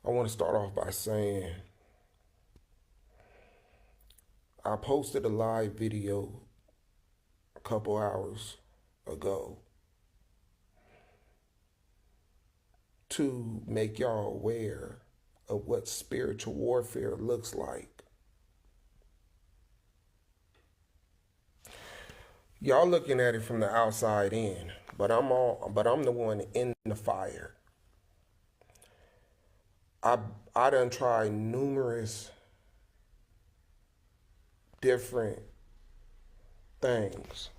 I want to start off by saying I posted a live video a couple hours ago to make y'all aware of what spiritual warfare looks like. Y'all looking at it from the outside in, but I'm the one in the fire. I I done tried numerous different things.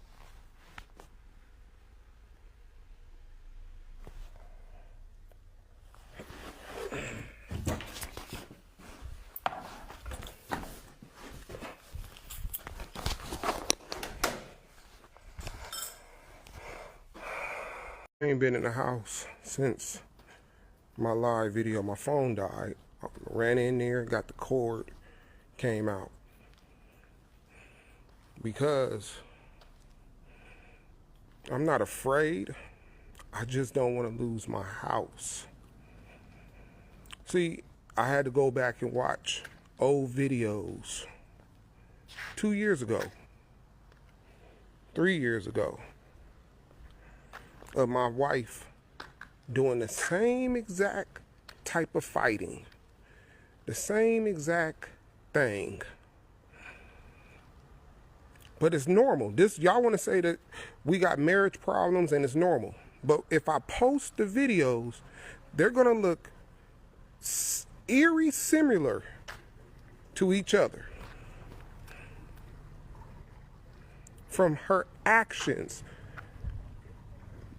I ain't been in the house since my live video. My phone died. I ran in there, got the cord, came out. Because I'm not afraid. I just don't want to lose my house. See, I had to go back and watch old videos 2 years ago, 3 years ago, of my wife doing the same exact type of fighting, the same exact thing. But it's normal. This, y'all want to say that we got marriage problems and it's normal. But if I post the videos, they're going to look eerie similar to each other. From her actions,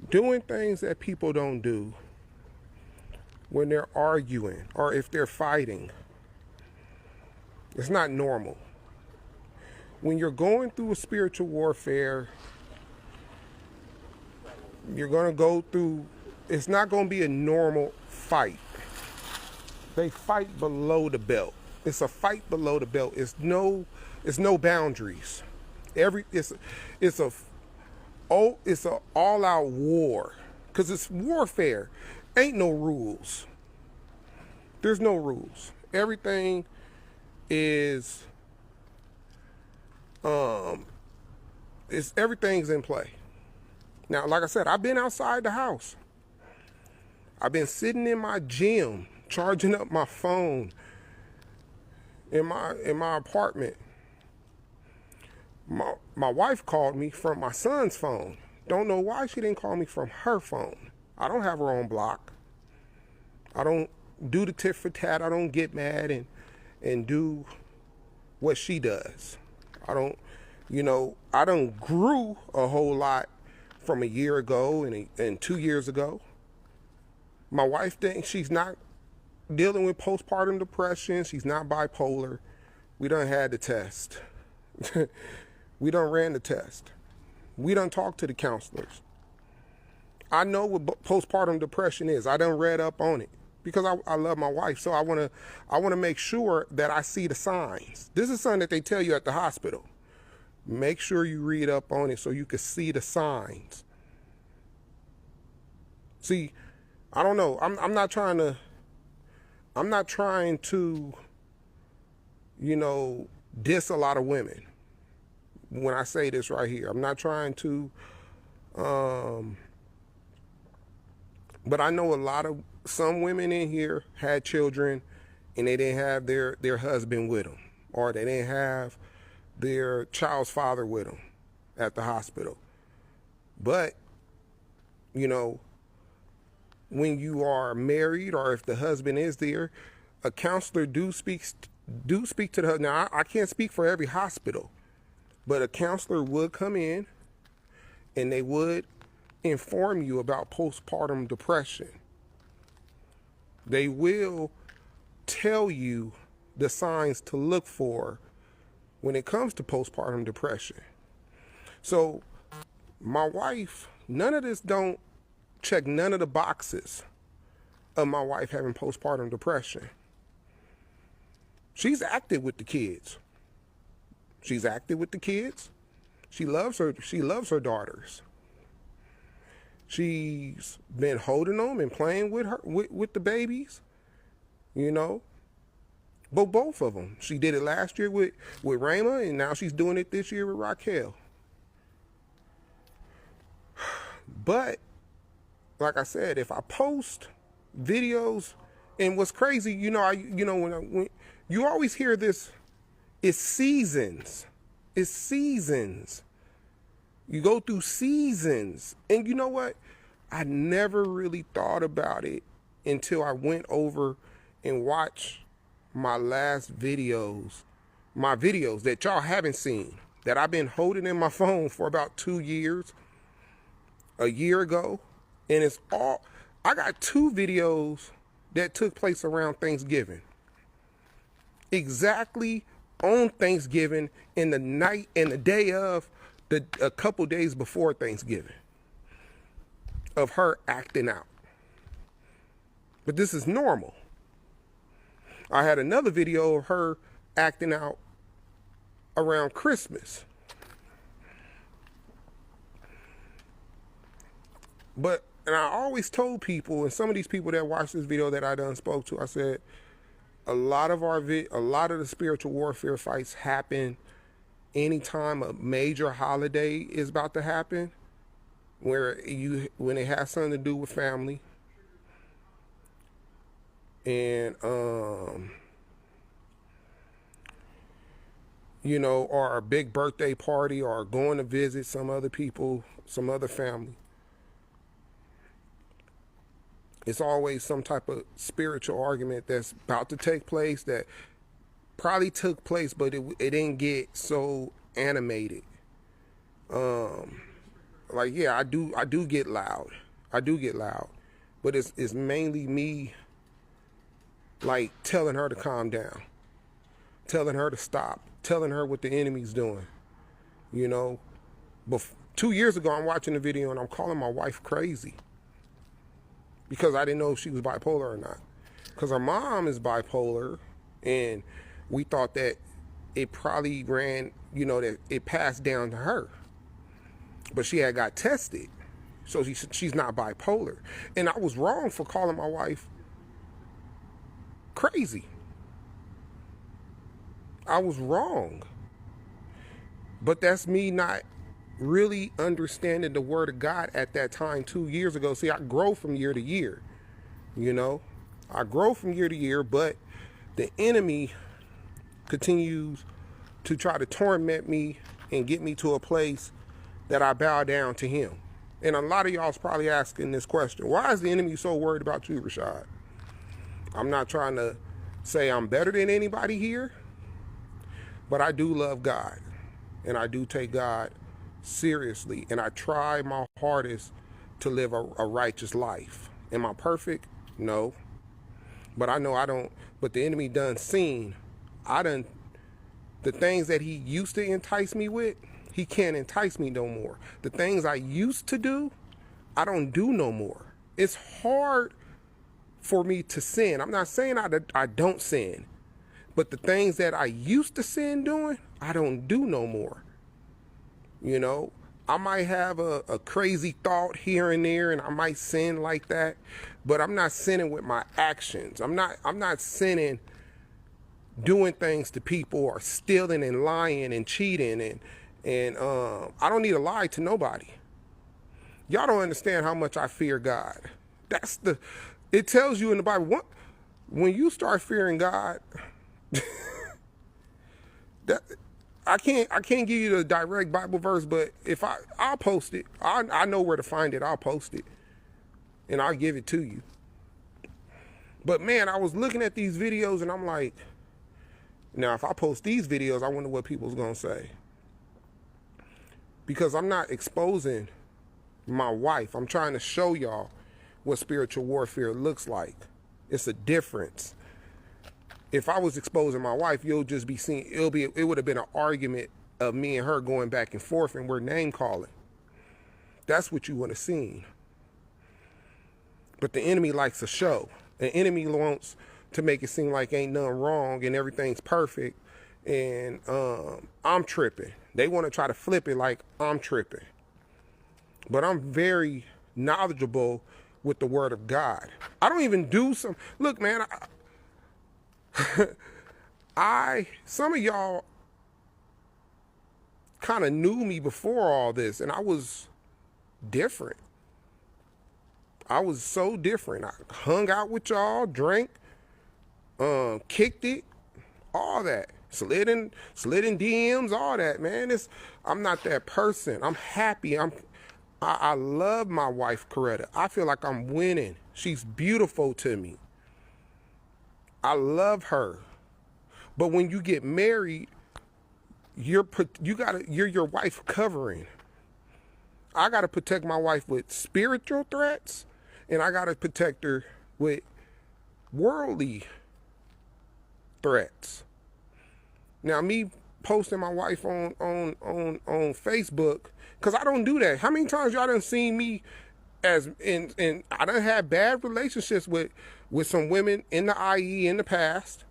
doing things that people don't do when they're arguing or if they're fighting. It's not normal. When you're going through a spiritual warfare, you're going to go through, it's not going to be a normal fight. They fight below the belt. It's a fight below the belt. It's no boundaries. It's a all-out war, because it's warfare. Ain't no rules. There's no rules. Everything is everything's in play. Now, like I said, I've been outside the house. I've been sitting in my gym, charging up my phone in my apartment. My wife called me from my son's phone. Don't know why she didn't call me from her phone. I don't have her on block. I don't do the tit for tat. I don't get mad and do what she does. I done grew a whole lot from a year ago and 2 years ago. My wife thinks she's not dealing with postpartum depression. She's not bipolar. We done had the test. We done ran the test. We done talked to the counselors. I know what postpartum depression is. I done read up on it because I love my wife. So I want to make sure that I see the signs. This is something that they tell you at the hospital. Make sure you read up on it so you can see the signs. See, I don't know. I'm not trying to, diss a lot of women when I say this right here. I'm not trying to, but I know some women in here had children and they didn't have their husband with them, or they didn't have their child's father with them at the hospital. But, when you are married or if the husband is there, a counselor do speak to the husband. Now, I can't speak for every hospital, but a counselor would come in and they would inform you about postpartum depression. They will tell you the signs to look for when it comes to postpartum depression. So my wife, none of this don't check none of the boxes of my wife having postpartum depression. She's active with the kids. She's active with the kids. She loves her daughters. She's been holding them and playing with the babies. you know. But both of them. She did it last year with Rayma, and now she's doing it this year with Raquel. But, like I said, if I post videos, and what's crazy, when you always hear this, it's seasons. It's seasons. You go through seasons. And you know what? I never really thought about it until I went over and watched my last videos, my videos that y'all haven't seen, that I've been holding in my phone for about 2 years, a year ago. And it's all, I got 2 videos that took place around Thanksgiving. Exactly on Thanksgiving, in the night and the day of, a couple days before Thanksgiving, of her acting out. But this is normal. I had another video of her acting out around Christmas. And I always told people, and some of these people that watch this video that I done spoke to, I said, a lot of the spiritual warfare fights happen anytime a major holiday is about to happen, when it has something to do with family, and or a big birthday party, or going to visit some other people, some other family. It's always some type of spiritual argument that's about to take place, that probably took place, but it didn't get so animated. Yeah, I do get loud. I do get loud. But it's mainly me, like, telling her to calm down, telling her to stop, telling her what the enemy's doing. 2 years ago, I'm watching the video and I'm calling my wife crazy because I didn't know if she was bipolar or not. Because her mom is bipolar, and we thought that it probably that it passed down to her. But she had got tested, so she's not bipolar. And I was wrong for calling my wife crazy. I was wrong. But that's me not really understanding the word of God at that time 2 years ago. See, I grow from year to year. I grow from year to year, but the enemy continues to try to torment me and get me to a place that I bow down to him. And a lot of y'all's probably asking this question: why is the enemy so worried about you, Rashad? I'm not trying to say I'm better than anybody here, but I do love God, and I do take God seriously, and I try my hardest to live a righteous life. Am I perfect? No. But I know I don't. But the enemy done seen. The things that he used to entice me with, he can't entice me no more. The things I used to do, I don't do no more. It's hard for me to sin. I'm not saying I don't sin, but the things that I used to sin doing, I don't do no more. I might have a crazy thought here and there, and I might sin like that, but I'm not sinning with my actions. I'm not sinning doing things to people, or stealing and lying and cheating, and I don't need to lie to nobody. Y'all don't understand how much I fear God. It tells you in the Bible, when you start fearing God, I can't give you the direct Bible verse, but if I'll post it. I know where to find it. I'll post it, and I'll give it to you. But man, I was looking at these videos, and I'm like, now if I post these videos, I wonder what people's gonna say, because I'm not exposing my wife. I'm trying to show y'all what spiritual warfare looks like. It's a difference. If I was exposing my wife, you'll just be seeing, it would have been an argument of me and her going back and forth, and we're name calling. That's what you would have seen. But the enemy likes a show. The enemy wants to make it seem like ain't nothing wrong and everything's perfect, and I'm tripping. They want to try to flip it like I'm tripping. But I'm very knowledgeable with the word of God. I don't even do look, man, Some of y'all kind of knew me before all this, and I was different. I was so different. I hung out with y'all, drank, kicked it, all that. Slid in DMs, all that, man. I'm not that person. I'm happy. I love my wife, Coretta. I feel like I'm winning. She's beautiful to me. I love her. But when you get married, you're your wife covering. I gotta protect my wife with spiritual threats, and I gotta protect her with worldly threats. Now, me posting my wife on Facebook, because I don't do that. How many times y'all done seen me as in I done had bad relationships with some women in the IE in the past,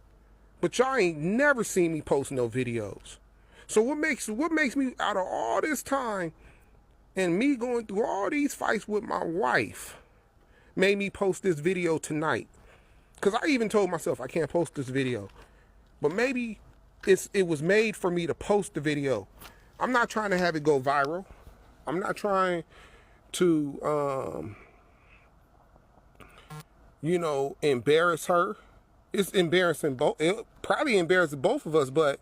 but y'all ain't never seen me post no videos. So what makes me, out of all this time and me going through all these fights with my wife, made me post this video tonight? Because I even told myself I can't post this video, but maybe it was made for me to post the video. I'm not trying to have it go viral. I'm not trying to, embarrass her. It's embarrassing it probably embarrasses both of us, but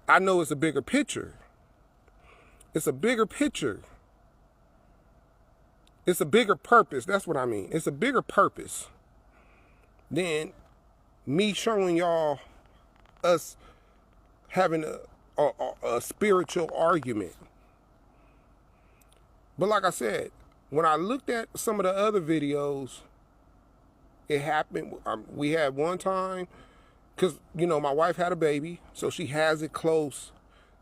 I know it's a bigger picture. It's a bigger picture. It's a bigger purpose. That's what I mean. It's a bigger purpose than me showing y'all us having a spiritual argument. But like I said, when I looked at some of the other videos, it happened. We had one time, because, my wife had a baby, so she has it close.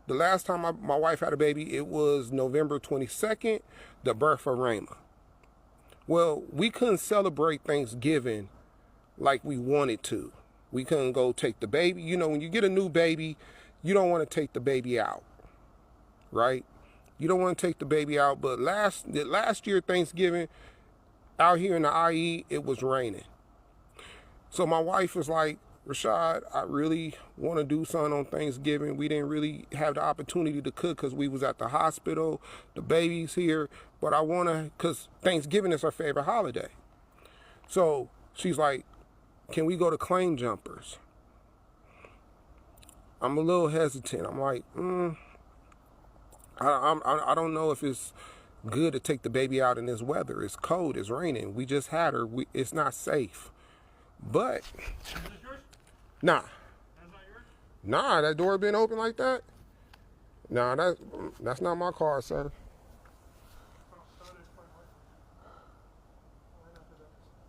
The last time my wife had a baby, it was November 22nd, the birth of Rama. Well, we couldn't celebrate Thanksgiving like we wanted to. We couldn't go take the baby. When you get a new baby, you don't want to take the baby out, right? You don't want to take the baby out. But last year, Thanksgiving, out here in the IE, it was raining. So my wife was like, Rashad, I really want to do something on Thanksgiving. We didn't really have the opportunity to cook because we was at the hospital. The baby's here. But I want to, because Thanksgiving is her favorite holiday. So she's like, can we go to Claim Jumpers? I'm a little hesitant. I'm like, I don't know if it's good to take the baby out in this weather. It's cold. It's raining. We just had her. It's not safe. But, nah. That's not yours? Nah, that door been open like that? Nah, that's not my car, sir.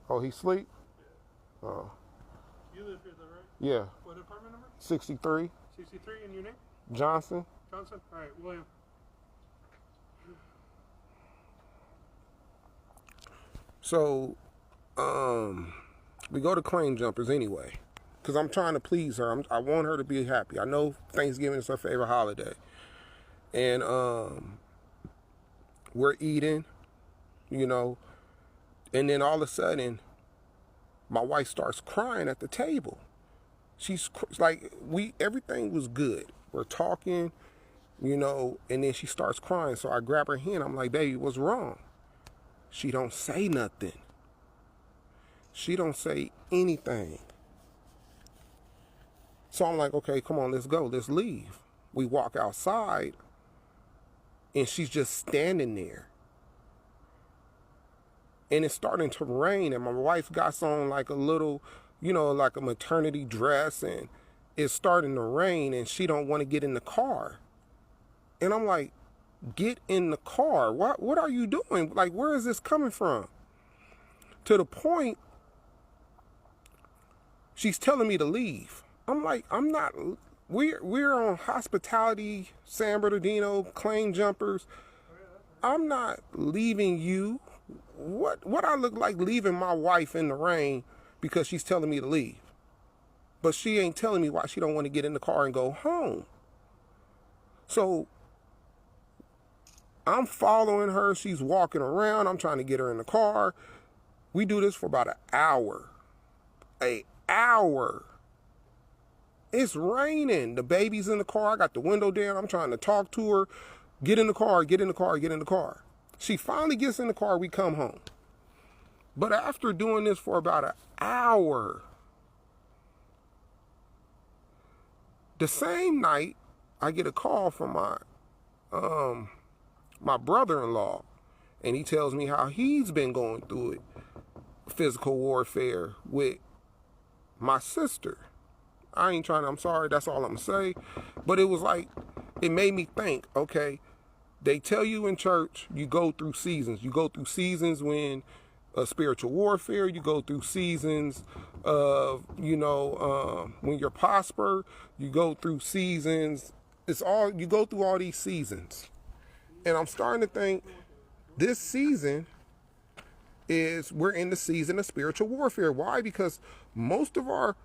Oh, he sleep? Yeah. Oh. You live here though, right? Yeah. What apartment number? 63. 63, and your name? Johnson. Johnson? All right, William. So, we go to Claim Jumpers anyway, because I'm trying to please her. I want her to be happy. I know Thanksgiving is her favorite holiday. And we're eating, and then all of a sudden, my wife starts crying at the table. She's like, everything was good. We're talking, and then she starts crying. So I grab her hand. I'm like, baby, what's wrong? She don't say nothing. She don't say anything. So I'm like, okay, come on, let's go. Let's leave. We walk outside, and she's just standing there. And it's starting to rain, and my wife got on like a little, like a maternity dress, and it's starting to rain, and she don't want to get in the car. And I'm like, get in the car. What are you doing? Like, where is this coming from? To the point, she's telling me to leave. I'm like, I'm not. We're on hospitality, San Bernardino, Claim Jumpers. I'm not leaving you. What I look like leaving my wife in the rain because she's telling me to leave? But she ain't telling me why she don't want to get in the car and go home. So I'm following her. She's walking around. I'm trying to get her in the car. We do this for about an hour. An hour. It's raining. The baby's in the car. I got the window down. I'm trying to talk to her. Get in the car, get in the car, get in the car. She finally gets in the car. We come home. But after doing this for about an hour, the same night, I get a call from my brother-in-law, and he tells me how he's been going through it, physical warfare with my sister. I'm sorry, that's all I'm gonna say. But it was like, it made me think, okay, they tell you in church, you go through seasons. You go through seasons when spiritual warfare, you go through seasons of, when you're prosper, you go through seasons. You go through all these seasons. And I'm starting to think this season we're in the season of spiritual warfare. Why? Because most of our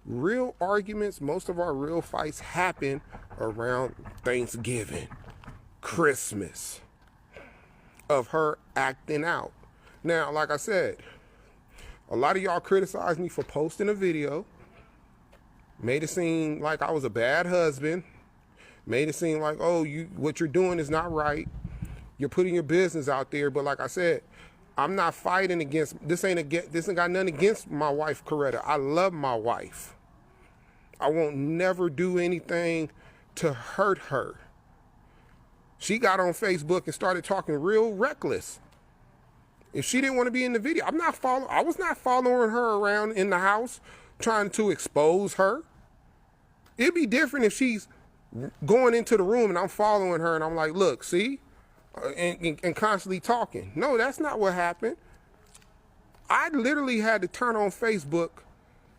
real arguments, most of our real fights happen around Thanksgiving, Christmas, of her acting out. Now, like I said, a lot of y'all criticized me for posting a video, made it seem like I was a bad husband, made it seem like, oh, what you're doing is not right. You're putting your business out there. But like I said, I'm not fighting against, this ain't got nothing against my wife, Coretta. I love my wife. I won't never do anything to hurt her. She got on Facebook and started talking real reckless. If she didn't want to be in the video, I was not following her around in the house trying to expose her. It'd be different if she's going into the room and I'm following her and I'm like, look, see? And constantly talking. No, that's not what happened. I literally had to turn on Facebook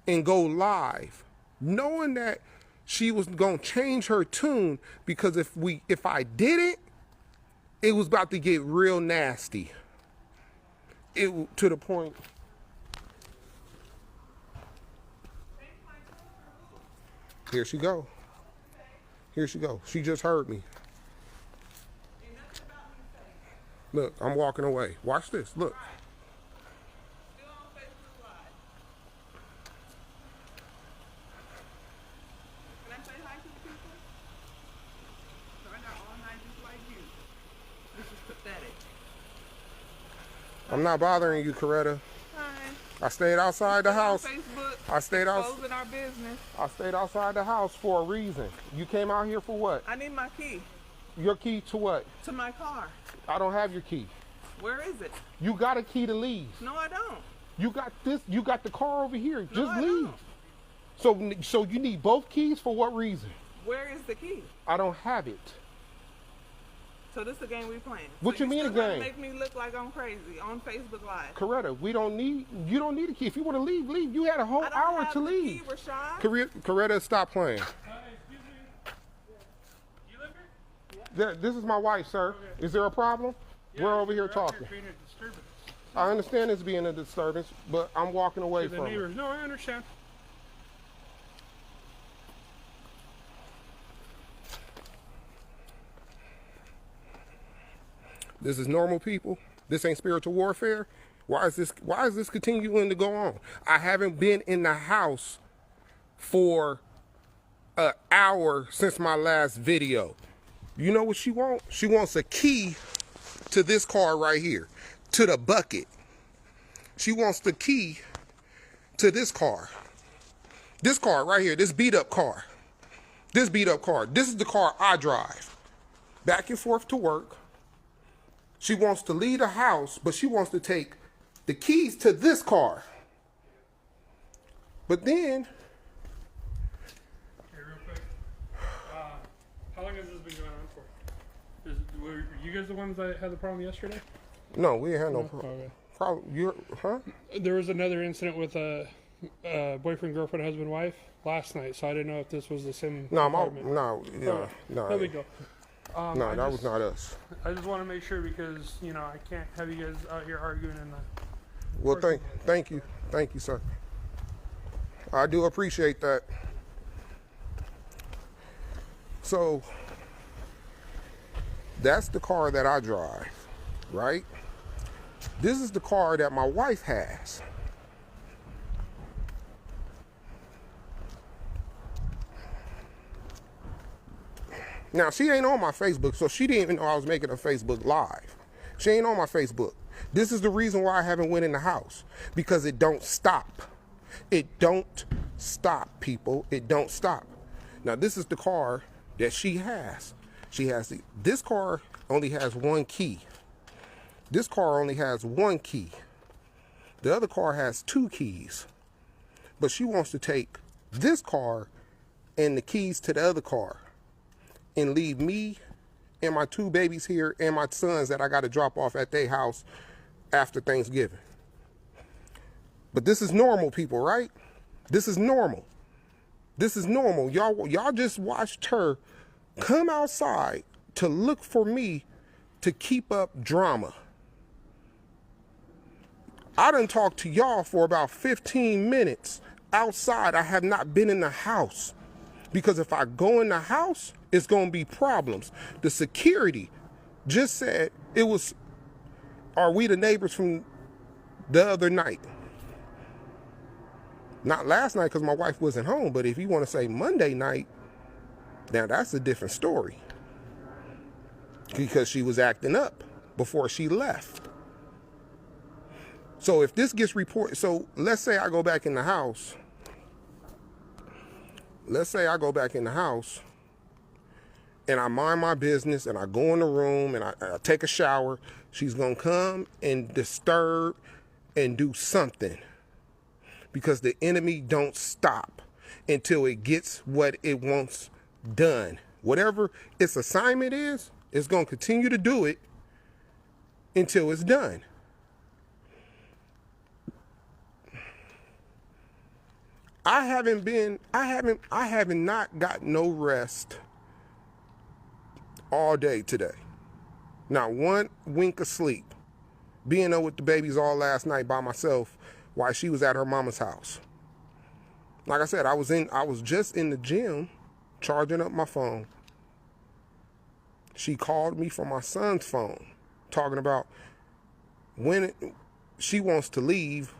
and go live, knowing that she was going to change her tune, because if I didn't, it was about to get real nasty. To the point. Here she go. Here she go. She just heard me. Look, I'm walking away. Watch this. Look. Can I say hi to the people? Starting out all night just like you. This is pathetic. I'm not bothering you, Coretta. Hi. I stayed outside the house. Facebook. I stayed out. Exposing our business. I stayed outside the house for a reason. You came out here for what? I need my key. Your key to what? To my car. I don't have your key. Where is it? You got a key to leave. No, I don't. You got this. You got the car over here. No, Just I leave. Don't. So you need both keys for what reason? Where is the key? I don't have it. So this is a game we playing. What so you mean a still game? Make me look like I'm crazy on Facebook Live. Coretta, you don't need a key. If you want to leave, leave. You had a whole I don't hour have to the leave. Key, Rashad. Coretta, stop playing. Excuse me. You live here? This is my wife, sir. Okay. Is there a problem? Yeah, We're over here you're out talking. creating a disturbance. I understand this being a disturbance, but I'm walking away To the from it. neighbors. No, I understand. This is normal people. This ain't spiritual warfare. Why is this continuing to go on? I haven't been in the house for an hour since my last video. You know what she wants? She wants a key to this car right here, to the bucket. She wants the key to this car. This car right here, this beat up car. This beat up car. This is the car I drive. Back and forth to work. She wants to leave the house, but she wants to take the keys to this car. But then, Hey, real quick. How long has this been going on for? Were you guys the ones that had the problem yesterday? no, we ain't had no Okay. problem. Huh? There was another incident with a boyfriend, girlfriend, husband, wife last night, so I didn't know if this was the same. No, apartment. no, No big deal. no, that was not us. I just want to make sure because I can't have you guys out here arguing in the. Well, thank you, sir. I do appreciate that. So that's the car that I drive, right? This is the car that my wife has. Now, she ain't on my Facebook, so she didn't even know I was making a Facebook Live. She ain't on my Facebook. This is the reason why I haven't went in the house, because it don't stop. It don't stop, people. It don't stop. Now, this is the car that she has. This car only has one key. This car only has one key. The other car has two keys. But she wants to take this car and the keys to the other car and leave me and my two babies here and my sons that I got to drop off at their house after Thanksgiving. But this is normal, people, right? This is normal. This is normal. Y'all just watched her come outside to look for me to keep up drama. I done talked to y'all for about 15 minutes outside. I have not been in the house, because if I go in the house, it's going to be problems. The security just said it was, are we the neighbors from the other night? Not last night, because my wife wasn't home, but if you want to say Monday night, now that's a different story, because she was acting up before she left. So if this gets reported, so let's say I go back in the house. Let's say I go back in the house and I mind my business and I go in the room and I take a shower. She's going to come and disturb and do something, because the enemy don't stop until it gets what it wants done. Whatever its assignment is, it's going to continue to do it until it's done. I haven't not got no rest all day today. Not one wink of sleep. Being up with the babies all last night by myself while she was at her mama's house. Like I said, I was just in the gym charging up my phone. She called me from my son's phone talking about when she wants to leave.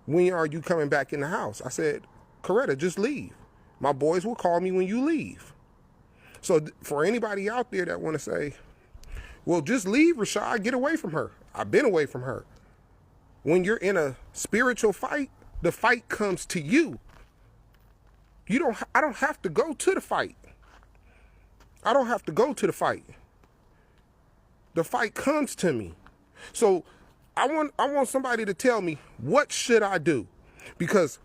When are you coming back in the house? I said, Coretta, just leave. My boys will call me when you leave. So for anybody out there that want to say, well, just leave, Rashad, get away from her. I've been away from her. When you're in a spiritual fight, the fight comes to you. I don't have to go to the fight. I don't have to go to the fight. The fight comes to me. So I want somebody to tell me, what should I do? Because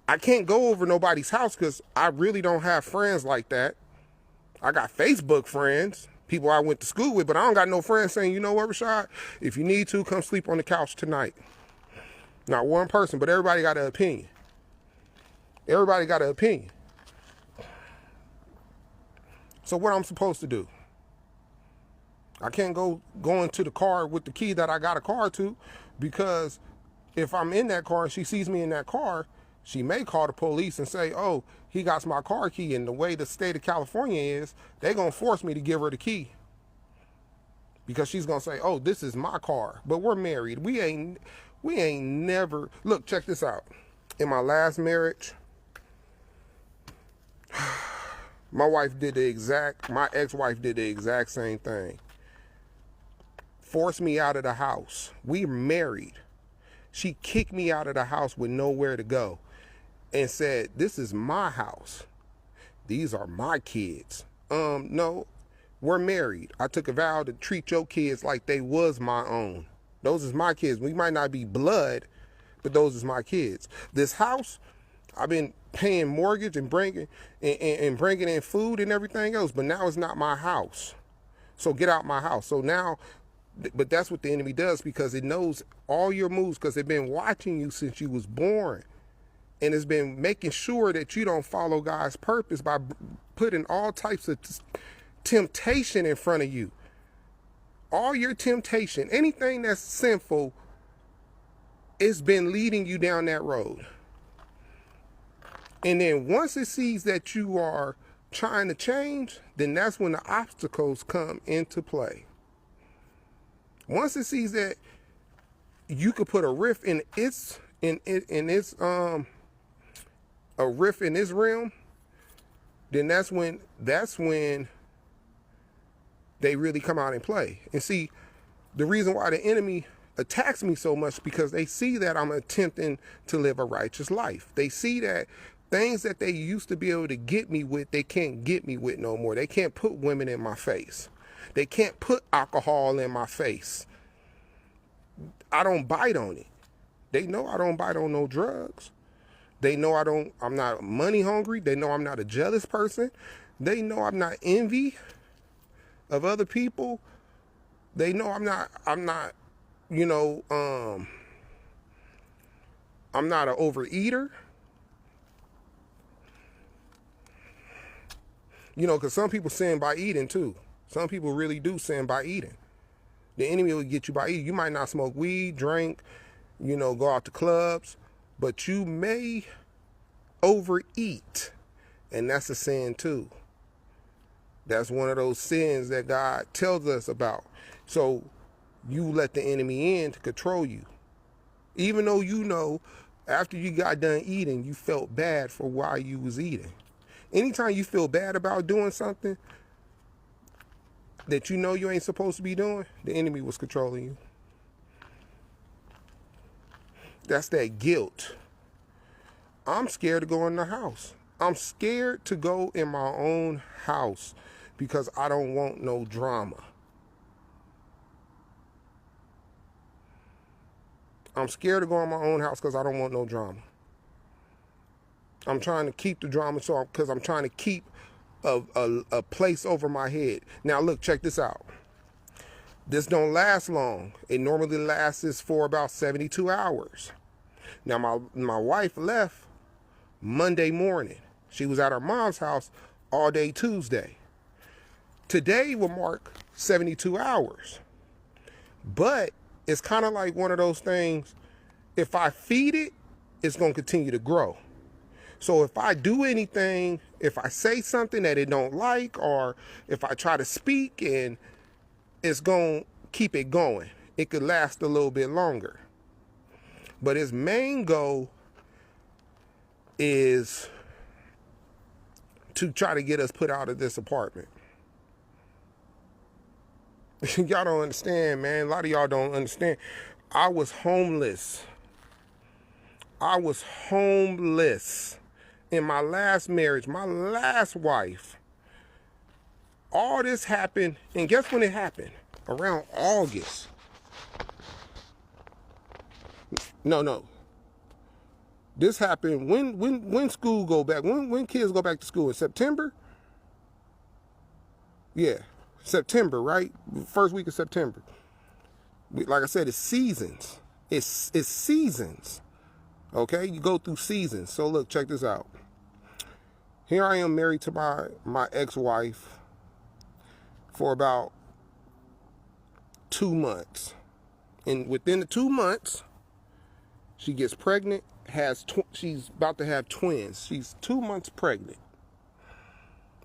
I can't go over nobody's house, because I really don't have friends like that. I got Facebook friends, people I went to school with, but I don't got no friends saying, you know what, Rashad, if you need to, come sleep on the couch tonight. Not one person, but everybody got an opinion. Everybody got an opinion. So what I'm supposed to do? I can't go into the car with the key that I got a car to, because if I'm in that car and she sees me in that car, she may call the police and say, oh, he got my car key. And the way the state of California is, they're going to force me to give her the key, because she's going to say, oh, this is my car. But we're married. We ain't never, look, check this out. In my last marriage, my ex-wife did the exact same thing. Forced me out of the house. We married. She kicked me out of the house with nowhere to go and said, this is my house. These are my kids. No, we're married. I took a vow to treat your kids like they was my own. Those is my kids. We might not be blood, but those is my kids. This house, I've been paying mortgage and bringing in food and everything else, but now it's not my house. So get out my house. So now, but that's what the enemy does, because it knows all your moves, because they've been watching you since you was born. And it's been making sure that you don't follow God's purpose by putting all types of temptation in front of you. All your temptation, anything that's sinful, it's been leading you down that road. And then once it sees that you are trying to change, then that's when the obstacles come into play. Once it sees that you could put a rift in its realm, then that's when they really come out and play. And see, the reason why the enemy attacks me so much because they see that I'm attempting to live a righteous life. They see that things that they used to be able to get me with, they can't get me with no more. They can't put women in my face. They can't put alcohol in my face. I don't bite on it. They know I don't bite on no drugs. They know I'm not money hungry. They know I'm not a jealous person. They know I'm not envy of other people. They know I'm not, you know, I'm not an overeater. You know, because some people sin by eating too. Some people really do sin by eating. The enemy will get you by eating. You might not smoke weed, drink, you know, go out to clubs, but you may overeat. And that's a sin too. That's one of those sins that God tells us about. So you let the enemy in to control you. Even though you know after you got done eating, you felt bad for why you was eating. Anytime you feel bad about doing something that you know you ain't supposed to be doing, the enemy was controlling you. That's that guilt. I'm scared to go in the house. I'm scared to go in my own house because I don't want no drama. I'm scared to go in my own house because I don't want no drama. I'm trying to keep the drama because I'm trying to keep a place over my head. Now look, check this out. This don't last long. It normally lasts for about 72 hours. Now my wife left Monday morning. She was at her mom's house all day Tuesday. Today will mark 72 hours. But it's kind of like one of those things, if I feed it, it's going to continue to grow. So if I do anything, if I say something that it don't like, or if I try to speak, and it's going to keep it going, it could last a little bit longer. But his main goal is to try to get us put out of this apartment. Y'all don't understand, man. A lot of y'all don't understand. I was homeless. In my last marriage, my last wife. All this happened, and guess when it happened? Around August. No. This happened when school go back. When kids go back to school? In September? Yeah, September, right? First week of September. Like I said, it's seasons. It's seasons. Okay, you go through seasons. So look, check this out. Here I am married to my ex-wife for about 2 months. And within the 2 months, she gets pregnant, she's about to have twins. She's 2 months pregnant.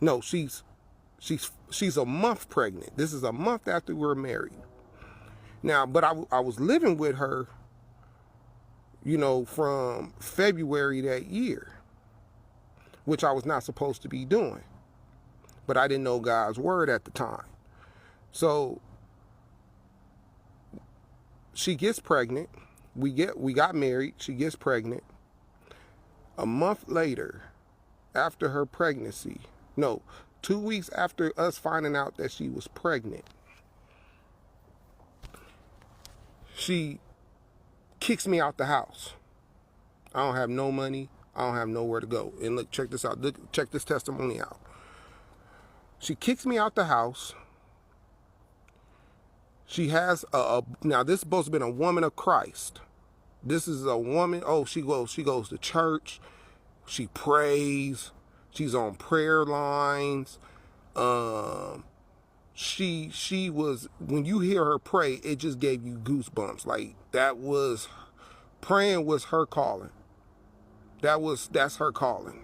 No, she's a month pregnant. This is a month after we were married. Now, but I was living with her, you know, from February that year, which I was not supposed to be doing. But I didn't know God's word at the time. So she gets pregnant. We got married. She gets pregnant. A month later, after her pregnancy, 2 weeks after us finding out that she was pregnant, she kicks me out the house. I don't have no money. I don't have nowhere to go. And look, check this out. Check this testimony out. She kicks me out the house. She has now this is supposed to be a woman of Christ. This is a woman. Oh, she goes to church. She prays. She's on prayer lines. She was, when you hear her pray, it just gave you goosebumps. Like praying was her calling. That's her calling.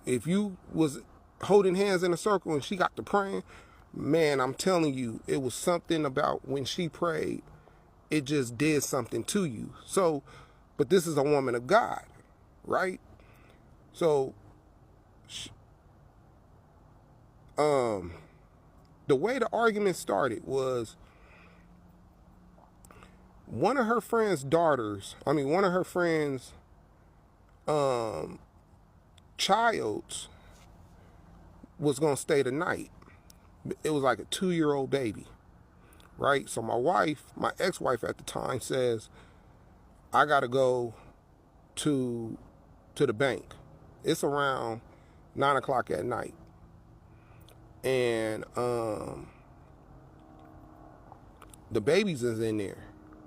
If you was holding hands in a circle and she got to praying, man, I'm telling you, it was something about when she prayed, it just did something to you. So, but this is a woman of God, right? So the way the argument started was one of her friends' daughters, one of her friends' child's was gonna stay the night. It was like a 2-year-old baby, right? So my ex-wife at the time says, I gotta go to the bank. It's around 9 o'clock at night. And the baby's is in there.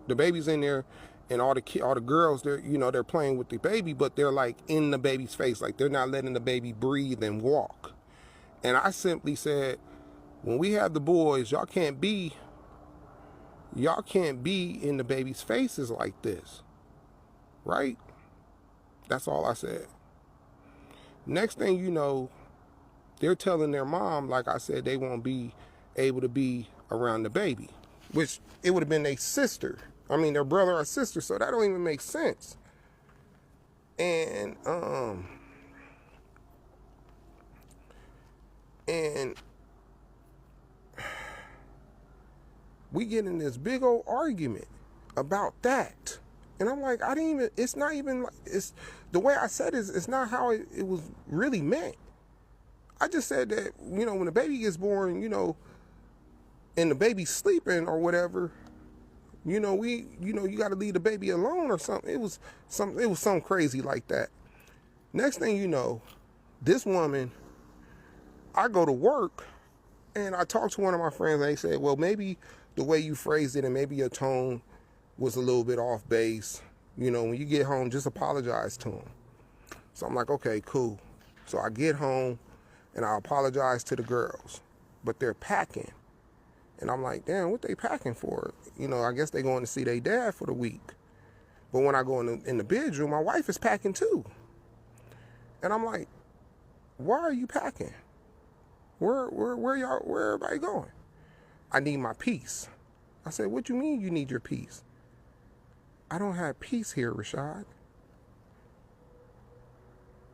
The baby's in there, and all the girls, they're playing with the baby, but they're like in the baby's face, like they're not letting the baby breathe and walk. And I simply said, when we have the boys, y'all can't be in the baby's faces like this, right? That's all I said. Next thing you know, they're telling their mom, like I said, they won't be able to be around the baby, which it would have been their sister. Their brother or sister, so that don't even make sense. And we get in this big old argument about that. And I'm like, it's not even like, it's the way I said it, it's not how it was really meant. I just said that, when the baby gets born, and the baby's sleeping or whatever, you got to leave the baby alone or something. It was something crazy like that. Next thing you know, this woman, I go to work and I talk to one of my friends and they said, well, maybe the way you phrased it and maybe your tone was a little bit off base. When you get home, just apologize to him. So I'm like, okay, cool. So I get home and I apologize to the girls, but they're packing. And I'm like, damn, what they packing for? I guess they going to see their dad for the week. But when I go in the bedroom, my wife is packing too. And I'm like, why are you packing? Where everybody going? I need my peace. I said, what you mean you need your peace? I don't have peace here, Rashad.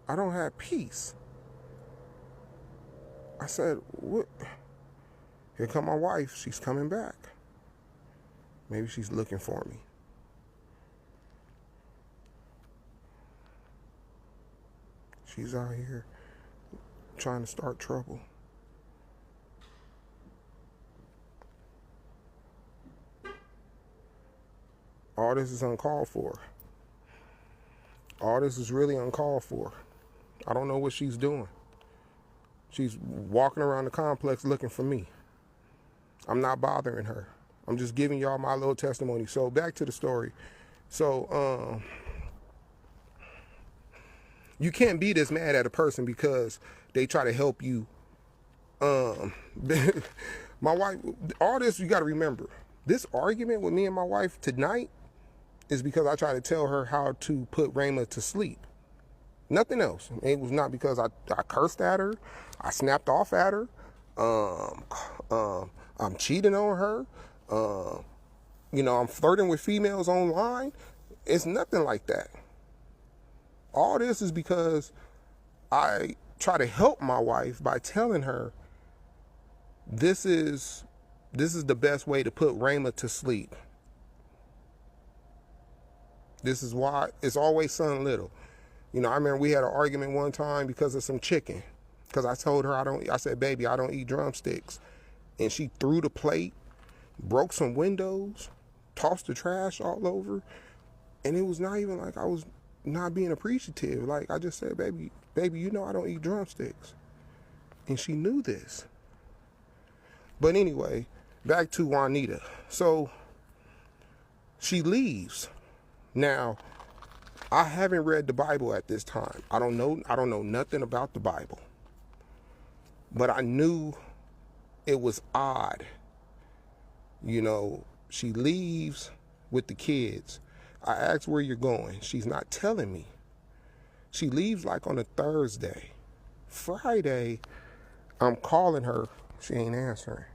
I don't have peace. I said, what? Here come my wife. She's coming back. Maybe she's looking for me. She's out here trying to start trouble. All this is uncalled for. All this is really uncalled for. I don't know what she's doing. She's walking around the complex looking for me. I'm not bothering her. I'm just giving y'all my little testimony. So back to the story. So you can't be this mad at a person because they try to help you. My wife, all this you got to remember. This argument with me and my wife tonight is because I tried to tell her how to put Rayma to sleep. Nothing else. It was not because I cursed at her. I snapped off at her. I'm cheating on her. I'm flirting with females online. It's nothing like that. All this is because I try to help my wife by telling her this is the best way to put Rayma to sleep. This is why it's always son little. I remember we had an argument one time because of some chicken. Because I told her I said, baby, I don't eat drumsticks. And she threw the plate, broke some windows, tossed the trash all over. And it was not even like I was not being appreciative. Like I just said, baby, I don't eat drumsticks. And she knew this. But anyway, back to Juanita. So she leaves. Now, I haven't read the Bible at this time. I don't know nothing about the Bible. But I knew it was odd. She leaves with the kids. I asked where you're going. She's not telling me. She leaves like on a Thursday. Friday, I'm calling her. She ain't answering.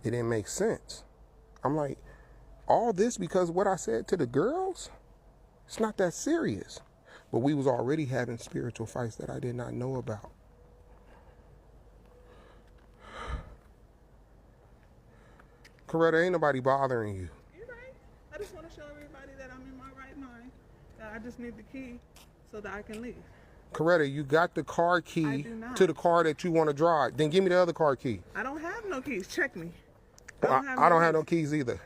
It didn't make sense. I'm like, all this because what I said to the girls? It's not that serious. But we was already having spiritual fights that I did not know about. Coretta, ain't nobody bothering you. You're right. I just want to show everybody that I'm in my right mind. That I just need the key so that I can leave. Coretta, you got the car I key do not. to the car that you want to drive. Then give me the other car key. I don't have no keys. Check me. I don't have no keys either.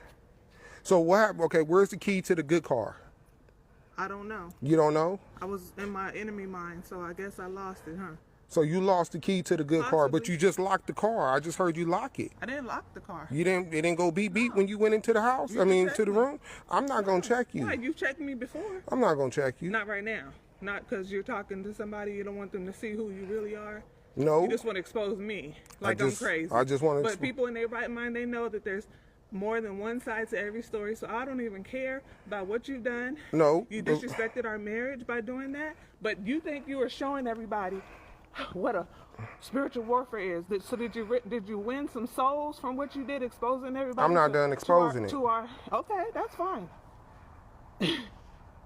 So what happened? Okay, where's the key to the good car? I don't know. You don't know? I was in my enemy mind, so I guess I lost it, huh? So you lost the key to the good car, but Possibly. you just locked the car. I just heard you lock it. I didn't lock the car. It didn't go beep beep when you went into the house? You I can mean, check to the me. room? I'm not going to check you. Why? You checked me before. I'm not going to check you. Not right now. Not because you're talking to somebody. You don't want them to see who you really are. No. You just want to expose me like I'm crazy. I just want to But people in their right mind, they know that there's more than one side to every story. So I don't even care about what you've done. No. You disrespected our marriage by doing that. But you think you were showing everybody what a spiritual warfare is. So did you win some souls from what you did, exposing everybody? I'm not done exposing it. Okay, that's fine.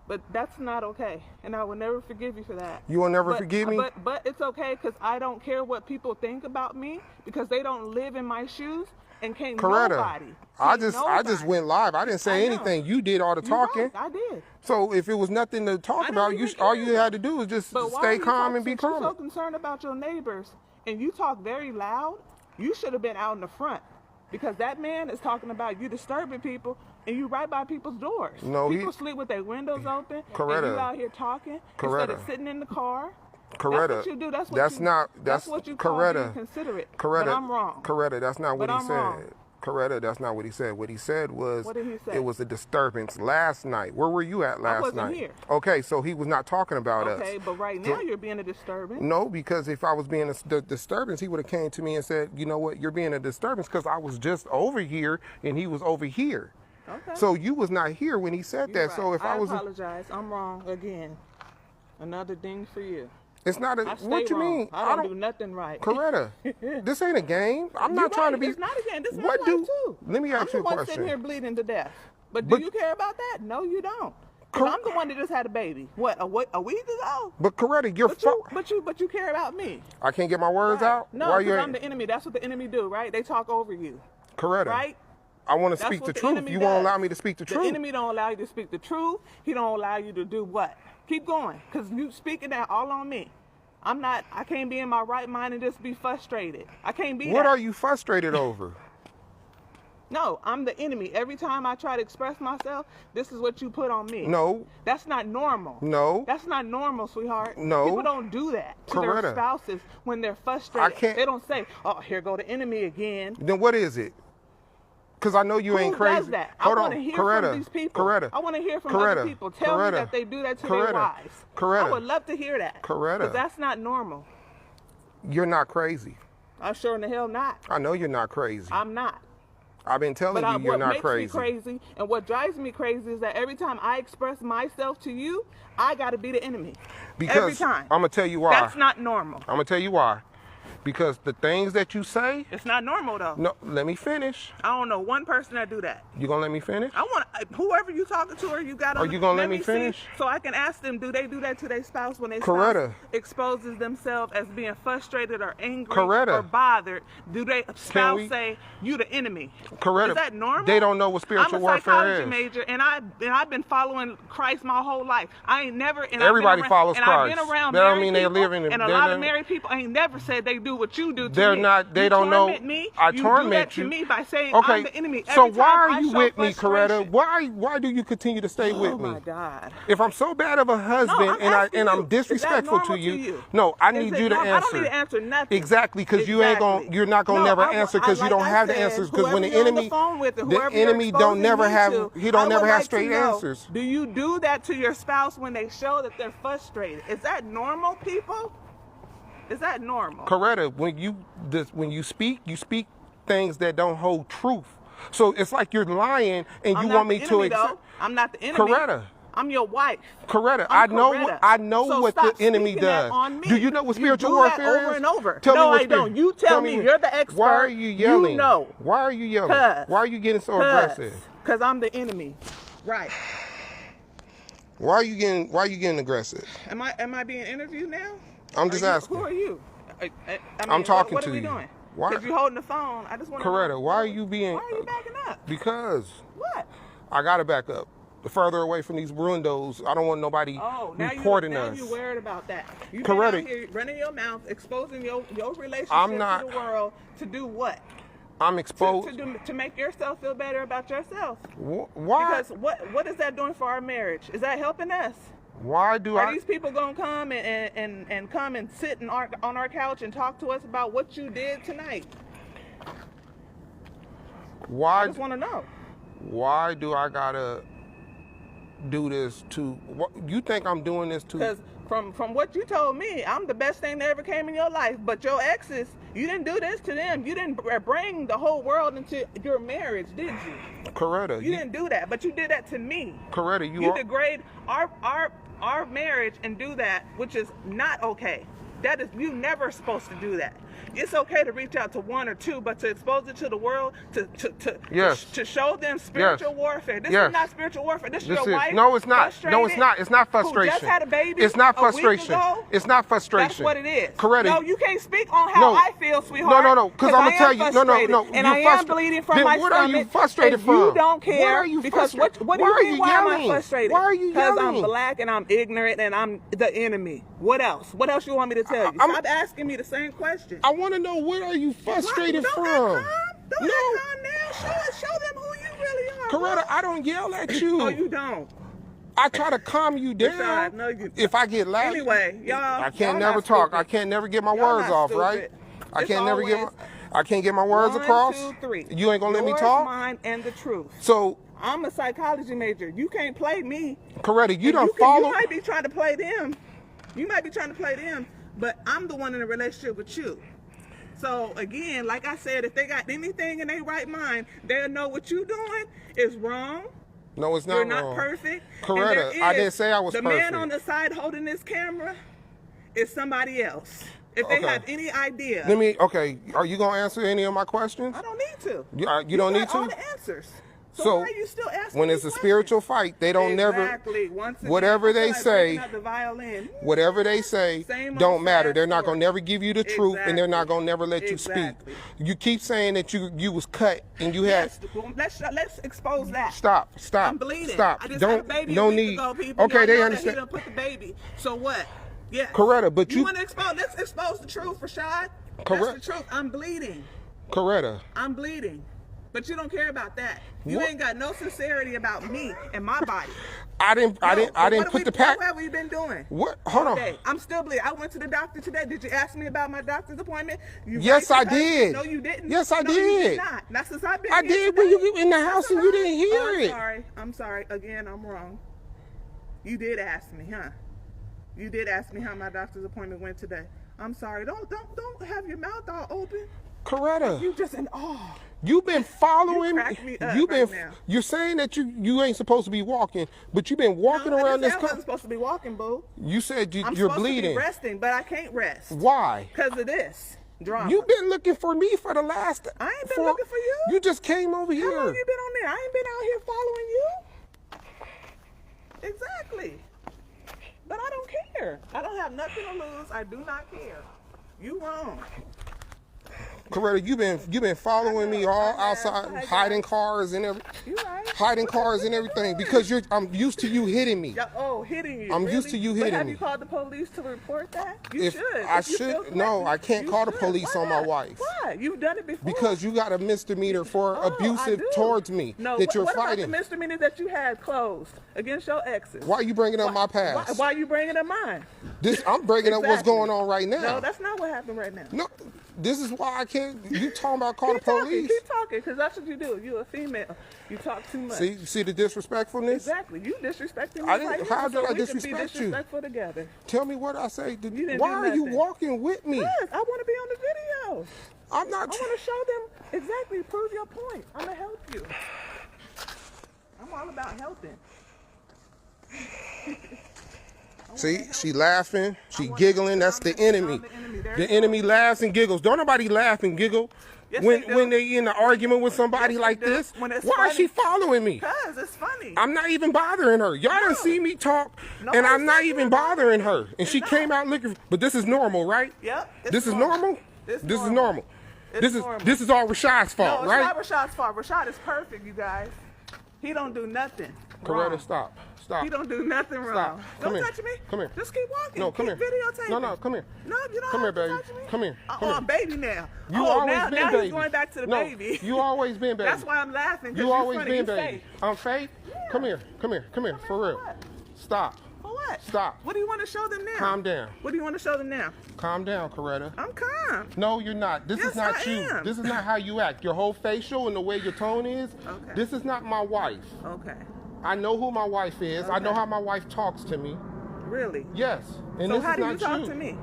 But that's not okay, and I will never forgive you for that. You will never forgive me? But it's okay, because I don't care what people think about me, because they don't live in my shoes, and can't Coretta, nobody. I just went live. I didn't say I know. anything. You did all the You're talking. right, I did. So if it was nothing to talk I don't about, even all you care. had to do was just But why stay are you calm so- and be since you're calm. so concerned about your neighbors, and you talk very loud, you should have been out in the front, because that man is talking about you disturbing people, and you right by people's doors. No, people sleep with their windows open, Coretta. and you out here talking instead Coretta. of sitting in the car. Coretta. That's what you do. That's what you call Coretta. being considerate. Coretta. But I'm wrong. Coretta, that's not what But he I'm said. wrong. Coretta, that's not what he said. What he said was What did he say? it was a disturbance last night. Where were you at last wasn't night? here. Okay, so he was not talking about us. Okay, but right now you're being a disturbance. No, because if I was being a disturbance, he would have came to me and said, you know what, you're being a disturbance because I was just over here and he was over here. Okay. So you was not here when he said You're that. So right. if I was, apologize. I'm wrong again. Another ding for you. it's not a. I stay What you wrong. mean? I don't do nothing right. Coretta, this ain't a game. I'm You're not trying to right. be. It's not a game. This is my What life do? too. Let me ask I'm you the a one question. sitting here bleeding to death. But do But- you care about that? No, you don't. Because I'm the one that just had a baby. What, a week ago? But Coretta, you're. But you care about me. I can't get my words Right. out. No, Why because you? I'm the enemy. That's what the enemy do, right? They talk over you, Coretta. right? I want to That's speak what the the truth. enemy You won't does. allow me to speak the truth. The enemy don't allow you to speak the truth. He don't allow you to do what? Keep going, because you speaking that all on me. I can't be in my right mind and just be frustrated. I can't be What that. are you frustrated over? No, I'm the enemy. Every time I try to express myself, this is what you put on me. No. That's not normal. No. That's not normal, sweetheart. No. People don't do that to Coretta. their spouses when they're frustrated. I can't- They don't say, oh, here go the enemy again. Then what is it? Because I know you ain't Who crazy. does that? Hold I on, want to hear Coretta. from these people. Coretta. I want to hear from Coretta. other people. Tell me Coretta. that they do that to Coretta. their wives. Coretta. I would love to hear that. Coretta. Because that's not normal. You're not crazy. I'm sure in the hell not. I know you're not crazy. I'm not. I've been telling But you you're what not makes crazy. me crazy and what drives me crazy is that every time I express myself to you, I got to be the enemy. Because every time. I'm gonna tell you why. That's not normal. I'm gonna tell you why. Because the things that you say. It's not normal though. No, let me finish. I don't know one person that do that. You gonna let me finish? I want whoever you talking to or you got. Are you gonna let me see, finish? so I can ask them, do they do that to their spouse when they Coretta. spouse exposes themselves as being frustrated or angry Coretta. or bothered? Do they spouse we- say you the enemy? Coretta. Is that normal? They don't know what spiritual I'm a warfare psychology is. major, and I've been following Christ my whole life. I ain't never. And Everybody I've been around, follows and Christ. I've been around That don't married mean they people, live in it. and a They lot don't- of married people ain't never said they do what you do to They're me. not- they You don't know- torment Me, I you do torment that to you. me by saying Okay, I'm the enemy. so Every why time are I you show with me, frustration. Coretta? Why do you continue to stay with me? Oh my God. If I'm so bad of a husband No, I'm asking and I'm you, is that disrespectful to normal you, no, I need Is you it to normal? answer. I don't need to answer nothing. Exactly, because you're not gonna No, never I- answer because you like don't I have the said, answers. Because when the whoever you're on enemy, phone with and the whoever you're enemy don't exposing never me have, to, he I don't would never have like to straight know, answers. Do you do that to your spouse when they show that they're frustrated? Is that normal, people? Is that normal? Coretta, when you speak things that don't hold truth. So it's like you're lying and I'm you not want me the to enemy, accept. though. I'm not the enemy. Coretta. I'm your wife. Coretta, I'm I know Coretta. So what stop the enemy speaking that does. on me. Do you know what You spiritual do that warfare is? over and over. Tell No, me what I don't. You tell me. what- You're the expert. Why are you yelling? You know. Why are you yelling? 'Cause- Why are you getting so aggressive? Because I'm the enemy. Right. Why are you getting aggressive? Am I being interviewed now? I'm just asking. Who are you? I mean, I'm talking what to are we you. doing? Why? Because you're holding the phone. I just want to know. Coretta, why are you being? Why are you backing up? Because What? I gotta back up. The further away from these windows, I don't want nobody Oh, reporting now us. you worried about that. You Coretta. out here running your mouth, exposing your relationship I'm not- to the world to do what? I'm exposed. To make yourself feel better about yourself. Why? Because what is that doing for our marriage? Is that helping us? Why do Are I? these people gonna come and come and sit on our couch and talk to us about what you did tonight? I Why? just want to know. Why do I gotta do this to? You think I'm doing this to? Because from what you told me, I'm the best thing that ever came in your life. But your exes, you didn't do this to them. You didn't bring the whole world into your marriage, did you? Coretta, You didn't do that, but you did that to me. Coretta, You degrade our marriage and do that, which is not okay. That is, you never supposed to do that. It's okay to reach out to one or two, but to expose it to the world, to show them spiritual warfare. This is not spiritual warfare. This is your wife. No, it's not. No, it's not. It's not frustration. Who just had a baby. It's not a week frustration. ago. It's not frustration. That's what it is. Coretta. No, you can't speak on how I feel, sweetheart. No. Because I'm gonna tell you. No. And I am bleeding from my stomach. What are you frustrated from? You don't care. What are you because frustrated? what do you mean? Why am I frustrated? Why are you Because yelling? I'm black and I'm ignorant and I'm the enemy. What else? What else you want me to tell you? Stop asking me the same question. I want to know, what are you frustrated from? Don't act calm now. Show them who you really are. Coretta, I don't yell at you. No, you don't. I try to calm you down. Rashad, no, you if I get loud. Anyway, y'all. I can't y'all never not talk. stupid. I can't never get my Y'all words not off, stupid. right? I It's can't never always I can't get my words 1, across. 2, 3. You ain't gonna let me Yours, talk. Mine, and the truth. So, I'm a psychology major. You can't play me. Coretta, you And don't you follow. You might be trying to play them. But I'm the one in a relationship with you. So again, like I said, if they got anything in their right mind, they'll know what you're doing is wrong. No, it's not You're wrong. not perfect. Coretta, I didn't say I was the perfect. The man on the side holding this camera is somebody else. If they have any idea. Okay, are you going to answer any of my questions? I don't need to. You don't need got all to? the answers. So why are you still asking when me it's a questions? spiritual fight, they don't Exactly. never, Once whatever again, they I feel like say, breaking out the violin. whatever they say Same don't old matter. sad They're not story. going to never give you the truth, and they're not Exactly. going to never let you Exactly. speak. You keep saying that you was cut and you had. Yes, well, let's expose that. Stop. I'm bleeding. Stop. I just Don't. had a baby No a week need. ago, people. Okay, Y'all they know understand. That he done put the baby. So what? Yeah. Coretta, but you. want to expose? Let's expose the truth, Rashad. Correct. That's the truth. I'm bleeding. Coretta. I'm bleeding. But you don't care about that. You What? ain't got no sincerity about me and my body. I didn't put the pack. What have we been doing? What? Hold All on. day. I'm still bleeding. I went to the doctor today. Did you ask me about my doctor's appointment? Yes, I did. No, you didn't. Yes, I No, you did. did not. Not since I've been I here did when today. you get in the house and you didn't hear it. I'm sorry. Again, I'm wrong. You did ask me, huh? You did ask me how my doctor's appointment went today. I'm sorry. Don't have your mouth all open. Coretta. You just in awe. You've been following You crack me up You've been. right now. You're saying that you ain't supposed to be walking, but you've been walking around this. I wasn't supposed to be walking, boo. You said I'm you're supposed bleeding. to be resting, but I can't rest. Why? Because of this drama. You've been looking for me for the last. I ain't been looking for you. You just came over How here. long you been on there? I ain't been out here following you. Exactly. But I don't care. I don't have nothing to lose. I do not care. You wrong. Coretta, you've been following me all outside, hiding cars and You right. hiding cars and everything because I'm used to you hitting me. Hitting you. I'm really? used to you But hitting have me. you called the police to report that? You If should. I If you feel should, no, threatened, I can't you call the should. police on my Why? wife. Why? You've done it before. Because you got a misdemeanor for I abusive do. towards me No, that you're what fighting. about the misdemeanors that you had closed against your exes? Why are you bringing up my past? Why are you bringing up mine? I'm bringing up what's Exactly. going on right now. No, that's not what happened right now. No, this is why I can't. You talking about call the police? Keep talking, because that's what you do. You're a female. You talk too much. See the disrespectfulness? Exactly. You disrespecting me. I didn't- right how now, did so I we can disrespect be you? disrespectful together. Tell me what I say. You didn't Why do are you nothing. walking with me? Yes, I want to be on the video. I'm I not. want to show them exactly, prove your point. I'm going to help you. I'm all about helping. See, she laughing, she giggling. That's the enemy. The enemy laughs and giggles. Don't nobody laugh and giggle. Yes, when they do. when they in an argument with somebody Yes, they like do. this? When it's Why is she funny. following me? Because it's funny. I'm not even bothering her. Y'all didn't see me talk, and Nobody's I'm not talking even about bothering it. her. And she It's came not. out looking. But this is normal, right? Yep. it's This is normal. It's This is normal. It's normal. This is all Rashad's No, fault, it's right? not Rashad's fault. Rashad is perfect, you guys. He don't do nothing Coretta, wrong. stop. Stop. He don't do nothing wrong. Come Don't here. touch me. Come here. Just keep walking. No, come keep here. videotaping. No, come here. No, you don't Come have here, to baby. touch me. Come here. Come I'm here. baby now. You oh, always now, been now baby. he's going back to the No, baby. you always been baby. That's why I'm laughing. You always been you baby. fake. I'm fake. Yeah. Come here. Come here. Come here. For real. what? Stop. For what? Stop. What do you want to show them now? Calm down. What do you want to show them now? Calm down, Coretta. I'm calm. No, you're not. This Yes, is not I you. am. This is not how you act. Your whole facial and the way your tone is. Okay. This is not my wife. Okay. I know who my wife is. I know Okay. how my wife talks to me. Really? Yes. And So this how is do you not talk you. to me?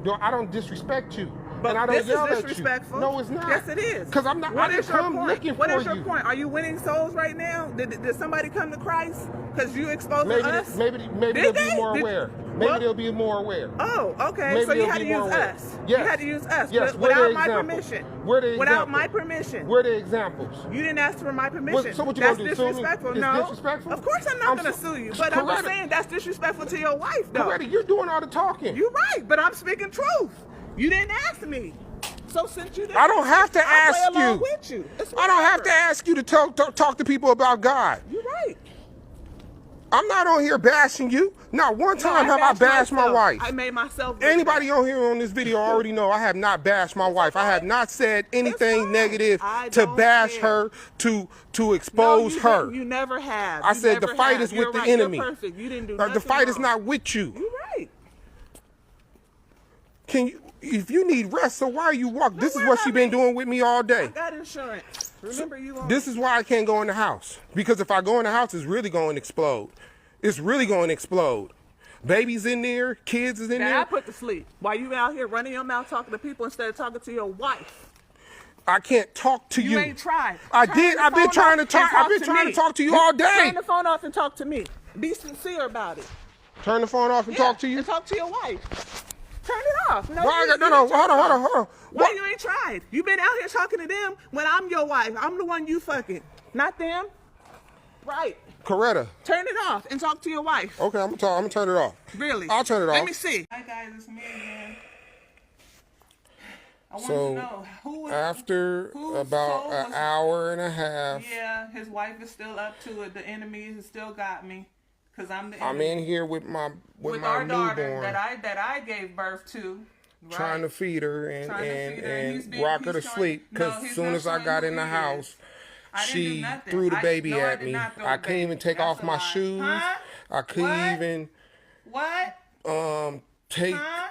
Yo, I don't disrespect you. But and I don't this yell is at you. disrespectful. No, it's not. Yes, it is. Because I'm not. What I is didn't your come point? looking What for is your you. point? Are you winning souls right now? Did somebody come to Christ? Because you exposing Maybe, us? maybe Did they'll be they? more Did- aware. Maybe What? they'll be more aware. Oh, okay. Maybe So you they'll had be to use more aware. us. Yes. You had to use us Yes, we're the without my example. permission. We're the Without example. my permission. We're the examples. You didn't ask for my permission. So what you That's gonna do, sue me? disrespectful. It's No. disrespectful? Of course I'm not going to so- sue you. But I'm just Coretta- saying that's disrespectful to your wife, though. Coretta, you're doing all the talking. You're right, but I'm speaking truth. You didn't ask me. So since you didn't I don't have to I'll ask play along you. with you. It's I don't have to whatever. ask you to talk to people about God. You're right. I'm not on here bashing you. Not one time No, have I bashed my myself. wife. I made myself. Anybody on here on this video already know I have not bashed my wife. I have not said anything fine. negative I to don't bash care. her, to No, expose you her. didn't. You never have. I You said the never fight have. is with You're the right. enemy. You're perfect. You didn't do The nothing fight is wrong. not with you. You're right. Can you? If you need rest, so why are you walking? This is worry what she about been me. doing with me all I day. got insurance. Remember you on. This is why I can't go in the house. Because if I go in the house, it's really going to explode. It's really going to explode. Babies in there, kids is in Now I there. put to sleep while you out here running your mouth talking to people instead of talking to your wife. I can't talk to you. You ain't tried. I Turn did. the I've been phone trying to off talk. and I've been to trying me. to talk to you all day. Turn the phone off and talk to me. Be sincere about it. Turn the phone off and talk to you. And talk to your wife. Turn it off. No, Why? you- No, you no. didn't turn Hold it on. off. Why What? you ain't tried? You been out here talking to them when I'm your wife. I'm the one you fucking, not them. Right. Coretta. Turn it off and talk to your wife. Okay, I'm gonna turn it off. Really? I'll turn it Let off. me see. Hi guys, it's me again. I wanted So, to know who was After whose about soul an was- hour and a half, Yeah, his wife is still up to it. The enemy has still got me, cause I'm the I'm enemy. in here with my our daughter newborn, that I gave birth to. Right? trying to feed her and Trying to feed her, and he's and being- rock her to he's showing- sleep. no, Because he's as soon not as I showing got who in the he is. house, I didn't do she nothing. threw the baby No, I at did me. not throw I the couldn't even baby. take That's off a my lie. shoes. Huh? I couldn't What? even What? take Huh?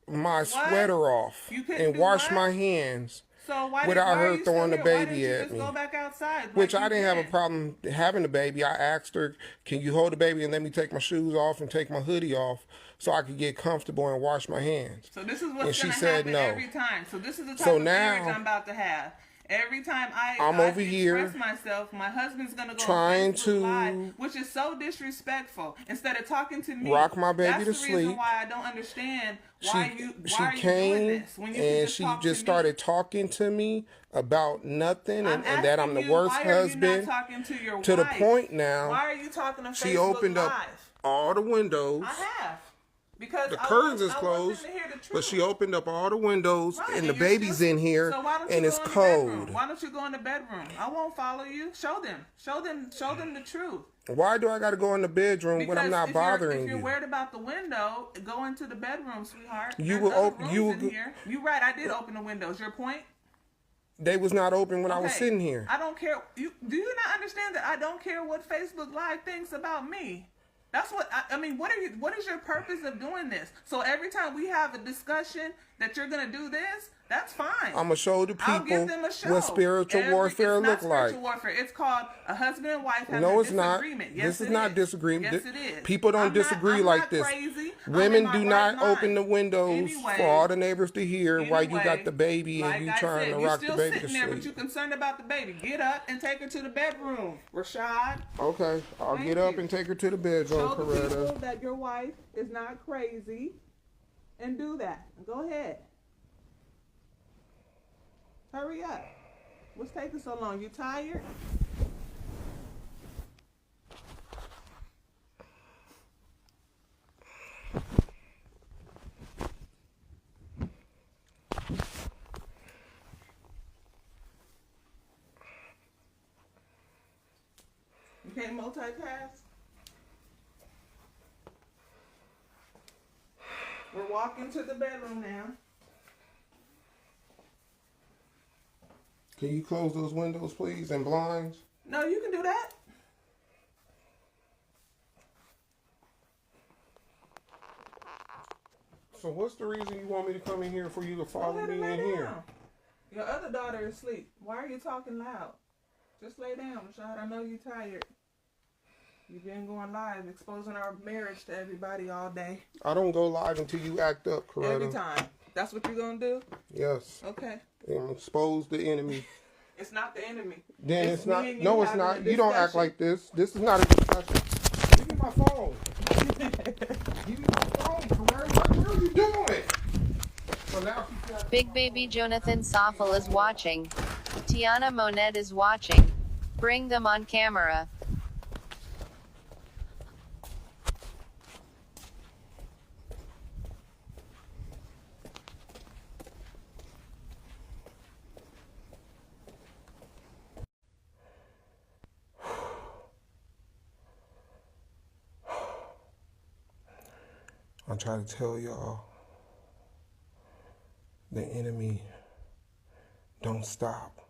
my sweater off You couldn't and do wash what? my hands. So why Without why her are you still throwing the here? Why baby didn't you at just me. Go back outside. Which like I you didn't have a did? problem having the baby. I asked her, can you hold the baby and let me take my shoes off and take my hoodie off so I could get comfortable and wash my hands? So this is And what's she going to said happen no. every time. So this is the type So of marriage now- I'm about to have. Every time I'm I over here express myself, my husband's gonna go trying on Facebook to Live, which is so disrespectful. Instead of talking to me, rock my baby that's to the reason sleep. why I don't understand She why are you doing came this when you can and just she talk just to started me. talking to me about nothing and that I'm the asking you, worst why are you husband. not talking to your To the wife? point now, Why are you talking to she Facebook opened Live? up all the windows. I have. Because The I curtains is want- I want them closed, to hear the but truth. she opened up all the windows, Right, and the you're baby's still- in here, so why don't you and go it's in the bedroom? cold. Why don't you go in the bedroom? I won't follow you. Show them the truth. Why do I got to go in the bedroom when I'm not bothering if you're you? worried about the window, go into the bedroom, sweetheart. You There's will other open- rooms you in will- here. You're right. I did open the windows. Your point. They was not open when I was Okay, sitting here. I don't care. Do you not understand that I don't care what Facebook Live thinks about me? That's what I mean. What is your purpose of doing this? So every time we have a discussion that you're gonna do this, that's fine. I'm gonna show the I'll people give them a show. what spiritual warfare it's look not like. spiritual warfare. It's called a husband and wife having No, a it's not. disagreement. Yes, This is it not disagreement. Yes, it is. People don't disagree I'm like not this. Crazy. I'm Women in my do right not mind. open the windows Anyway, for all the neighbors to hear while you got anyway, the baby and like you I trying said, to you're rock the still baby to sitting there, but sleep. you're concerned about the baby. Get up and take her to the bedroom, Rashad. Okay, I'll Thank get up you. and take her to the bedroom, Show the people Coretta. that your wife is not crazy, and do that. Go ahead. Hurry up. What's taking so long? You tired? You can't multitask? We're walking to the bedroom now. Can you close those windows, please, and blinds? No, you can do that. So what's the reason you want me to come in here for you to Go follow ahead me and lay in here? down. Your other daughter is asleep. Why are you talking loud? Just lay down, Rashad. I know you're tired. You've been going live, exposing our marriage to everybody all day. I don't go live until you act up, Coretta. Every time. That's what you're going to do? Yes. Okay. And expose the enemy. It's not the enemy. Then it's not. me and you No, it's having a not. You don't act discussion. like this. This is not a discussion. Give me my phone. Give me my phone, Coretta. What are you doing? So now she's got- Big baby Jonathan Soffel is watching. Tiana Monet is watching. Bring them on camera. I try to tell y'all, the enemy don't stop.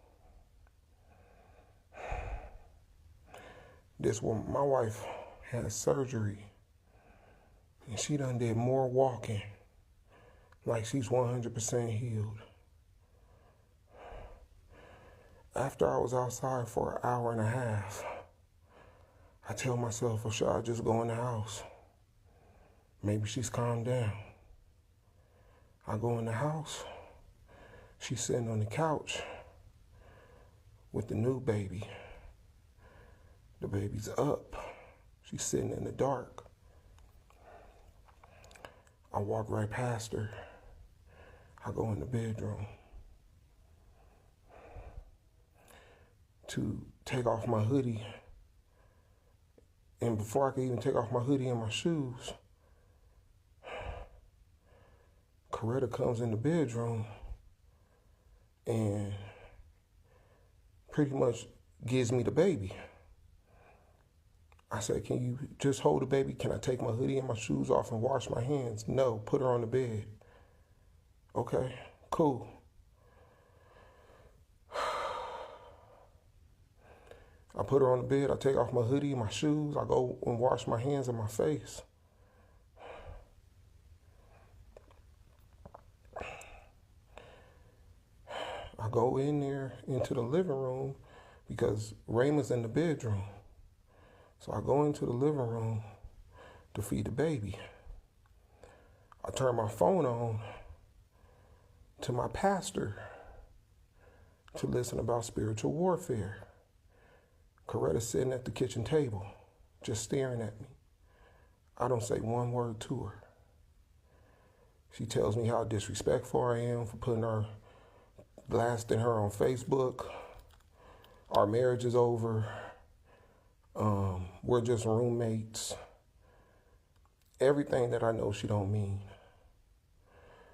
This one, my wife had surgery, and she done did more walking, like she's 100% healed. After I was outside for an hour and a half, I tell myself, or should I just go in the house? Maybe she's calmed down. I go in the house. She's sitting on the couch with the new baby. The baby's up. She's sitting in the dark. I walk right past her. I go in the bedroom to take off my hoodie. And before I could even take off my hoodie and my shoes, Coretta comes in the bedroom and pretty much gives me the baby. I said, can you just hold the baby? Can I take my hoodie and my shoes off and wash my hands? No, put her on the bed. Okay, cool. I put her on the bed. I take off my hoodie, my shoes. I go and wash my hands and my face. I go in there into the living room because Raymond's in the bedroom. So I go into the living room to feed the baby. I turn my phone on to my pastor to listen about spiritual warfare. Coretta's sitting at the kitchen table, just staring at me. I don't say one word to her. She tells me how disrespectful I am for putting her, blasting her on Facebook. Our marriage is over. We're just roommates. Everything that I know she don't mean.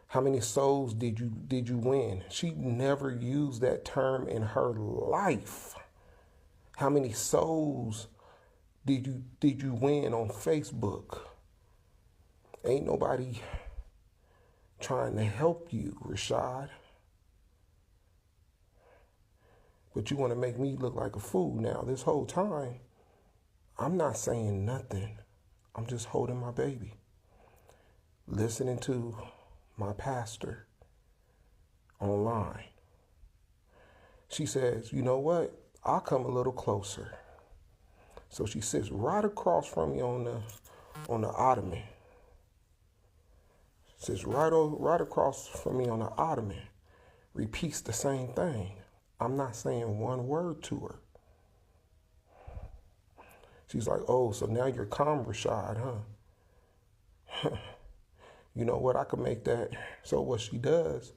How many souls did you win? She never used that term in her life. How many souls did you win on Facebook? Ain't nobody trying to help you, Rashad. But you want to make me look like a fool now. This whole time, I'm not saying nothing. I'm just holding my baby, listening to my pastor online. She says, you know what? I'll come a little closer. So she sits right across from me on the ottoman. Sits right across from me on the ottoman. Repeats the same thing. I'm not saying one word to her. She's like, oh, so now you're calm, Rashad, huh? You know what? I could make that. So what she does,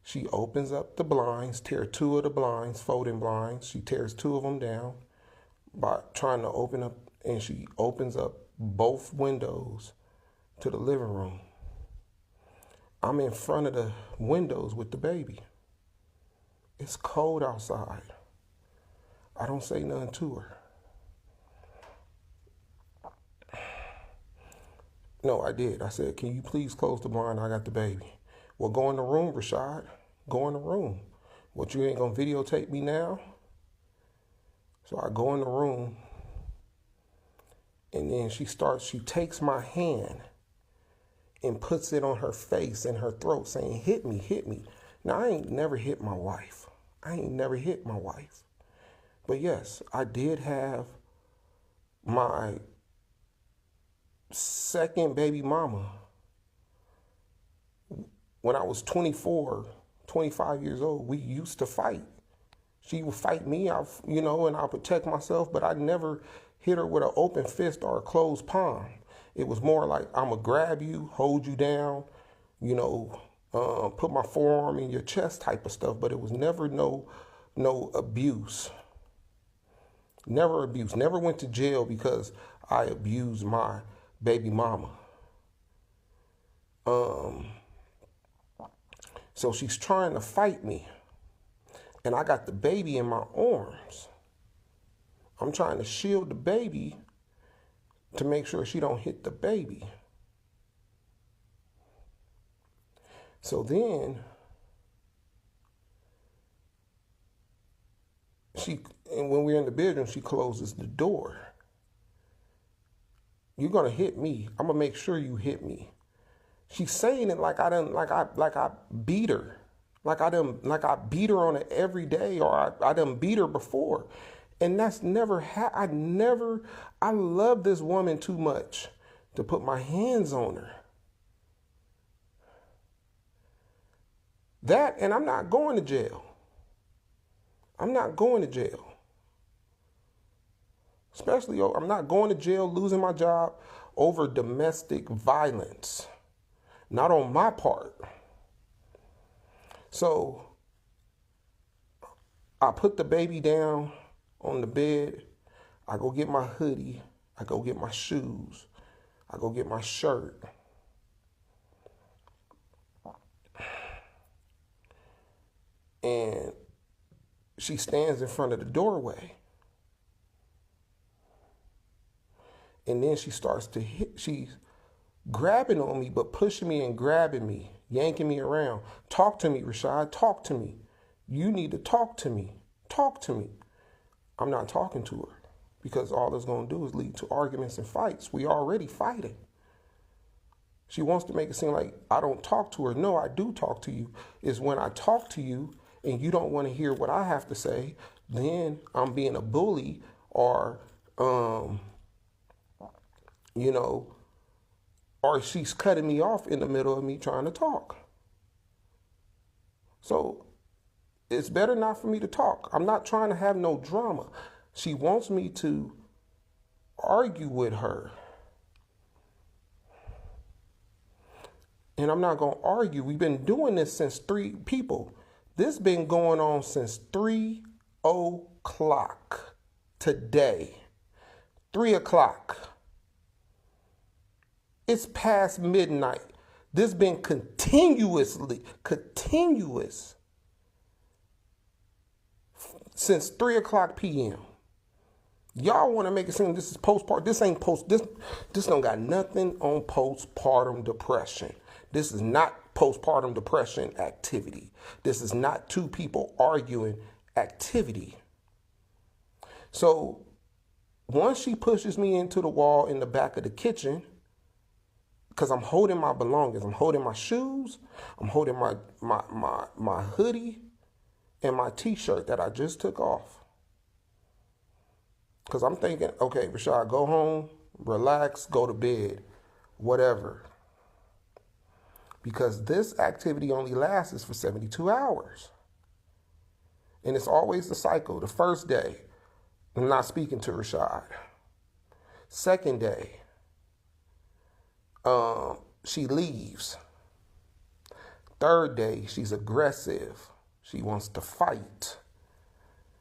She opens up the blinds, tear two of the blinds, folding blinds. She tears two of them down by trying to open up, and she opens up both windows to the living room. I'm in front of the windows with the baby. It's cold outside. I don't say nothing to her. No, I did. I said, can you please close the blind? I got the baby. Well, go in the room, Rashad. Go in the room. What, you ain't gonna videotape me now? So I go in the room, and then she takes my hand and puts it on her face and her throat saying, hit me, hit me. Now, I ain't never hit my wife. But yes, I did have my second baby mama when I was 24, 25 years old. We used to fight. She would fight me, and I'll protect myself, but I never hit her with an open fist or a closed palm. It was more like, I'm gonna grab you, hold you down, put my forearm in your chest type of stuff, but it was never no abuse. Never abuse. Never went to jail because I abused my baby mama. So she's trying to fight me, and I got the baby in my arms. I'm trying to shield the baby to make sure she don't hit the baby. So then when we're in the bedroom, she closes the door. You're gonna hit me. I'm gonna make sure you hit me. She's saying it like I beat her. Like I beat her on it every day, or I done beat her before. And that's never I love this woman too much to put my hands on her. That, and I'm not going to jail. Especially, I'm not going to jail, losing my job over domestic violence. Not on my part. So I put the baby down on the bed. I go get my hoodie. I go get my shoes. I go get my shirt. And she stands in front of the doorway. And then she starts to she's grabbing on me, but pushing me and grabbing me, yanking me around. Talk to me, Rashad, talk to me. You need to talk to me. Talk to me. I'm not talking to her because all it's going to do is lead to arguments and fights. We already fighting. She wants to make it seem like I don't talk to her. No, I do talk to you. It's when I talk to you and you don't want to hear what I have to say, then I'm being a bully or, or she's cutting me off in the middle of me trying to talk. So it's better not for me to talk. I'm not trying to have no drama. She wants me to argue with her. And I'm not going to argue. We've been doing this since This been going on since 3:00 today. 3:00. It's past midnight. This been continuous since 3:00 p.m. Y'all want to make it seem this is postpartum. This ain't this don't got nothing on postpartum depression. This is not postpartum depression activity. This is not two people arguing activity. So once she pushes me into the wall in the back of the kitchen, because I'm holding my belongings, I'm holding my shoes, I'm holding my hoodie and my t-shirt that I just took off. Because I'm thinking, okay, Rashad, go home, relax, go to bed, whatever. Because this activity only lasts for 72 hours. And it's always the cycle. The first day, I'm not speaking to Rashad. Second day, she leaves. Third day, she's aggressive. She wants to fight.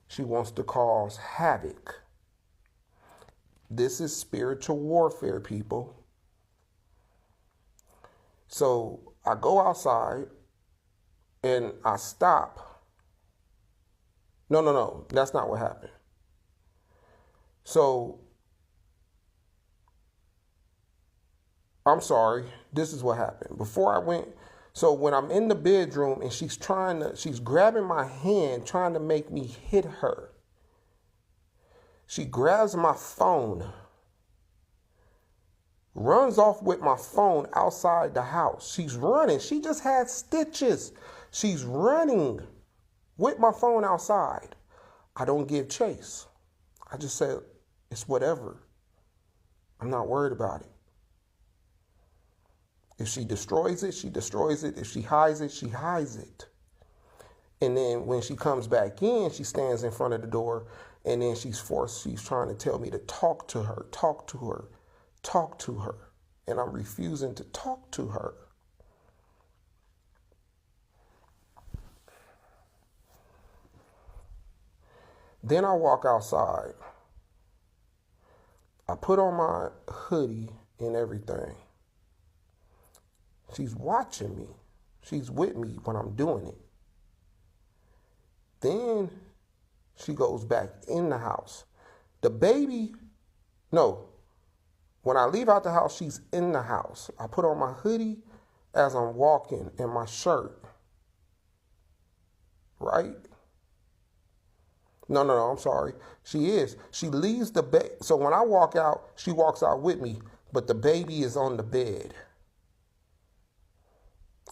She wants to cause havoc. This is spiritual warfare, people. So I go outside and I stop. No, that's not what happened. So, I'm sorry, this is what happened. Before I went, so when I'm in the bedroom and she's grabbing my hand, trying to make me hit her. She grabs my phone, runs off with my phone outside the house. She's running. She just had stitches. She's running with my phone outside. I don't give chase. I just said, it's whatever. I'm not worried about it. If she destroys it, she destroys it. If she hides it, she hides it. And then when she comes back in, she stands in front of the door, and then she's trying to tell me to talk to her. And I'm refusing to talk to her. Then I walk outside. I put on my hoodie and everything. She's watching me. She's with me when I'm doing it. Then she goes back in the house. When I leave out the house, she's in the house. I put on my hoodie as I'm walking and my shirt. Right? No, I'm sorry. She is. She leaves the bed. So when I walk out, she walks out with me, but the baby is on the bed.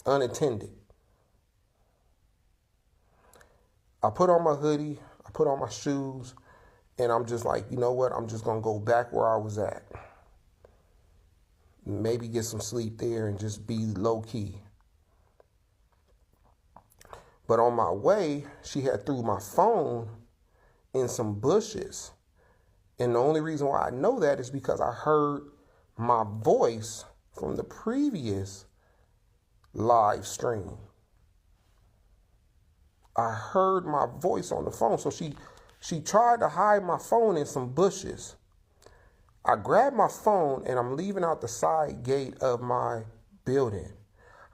Unattended. I put on my hoodie, I put on my shoes, and I'm just like, you know what? I'm just going to go back where I was at. Maybe get some sleep there and just be low key. But on my way, she had threw my phone in some bushes. And the only reason why I know that is because I heard my voice from the previous live stream. I heard my voice on the phone. So she tried to hide my phone in some bushes. I grabbed my phone and I'm leaving out the side gate of my building.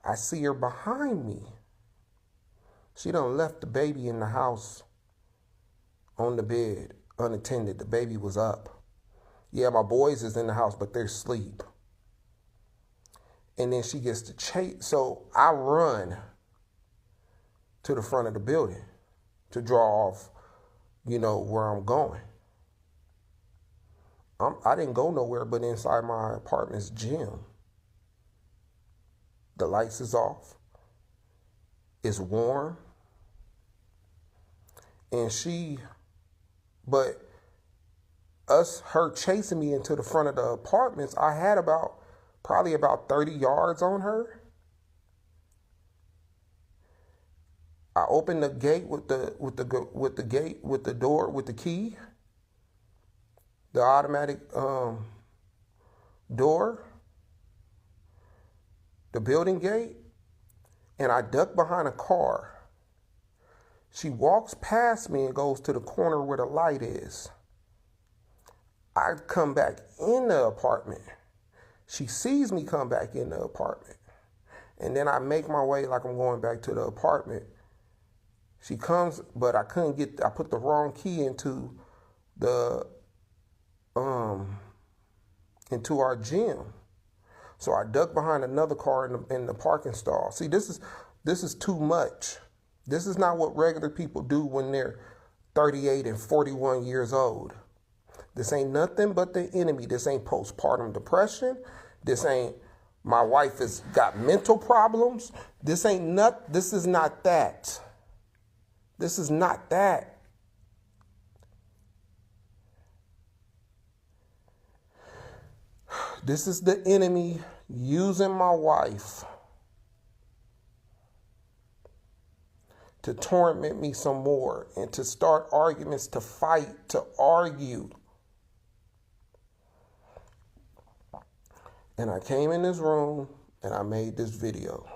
I see her behind me. She done left the baby in the house on the bed, unattended. The baby was up. Yeah, my boys is in the house, but they're asleep. And then she gets to chase. So I run to the front of the building to draw off, where I'm going. I didn't go nowhere but inside my apartment's gym. The lights is off. It's warm. And her chasing me into the front of the apartments, I had probably about 30 yards on her. I opened the gate with the key, the automatic door, the building gate, and I ducked behind a car. She walks past me and goes to the corner where the light is. I come back in the apartment. She sees me come back in the apartment. And then I make my way like I'm going back to the apartment. She comes, but I put the wrong key into our gym. So I ducked behind another car in the parking stall. See, this is too much. This is not what regular people do when they're 38 and 41 years old. This ain't nothing but the enemy. This ain't postpartum depression. This ain't my wife has got mental problems. This is not that. This is not that. This is the enemy using my wife to torment me some more and to start arguments, to fight, to argue. And I came in this room and I made this video.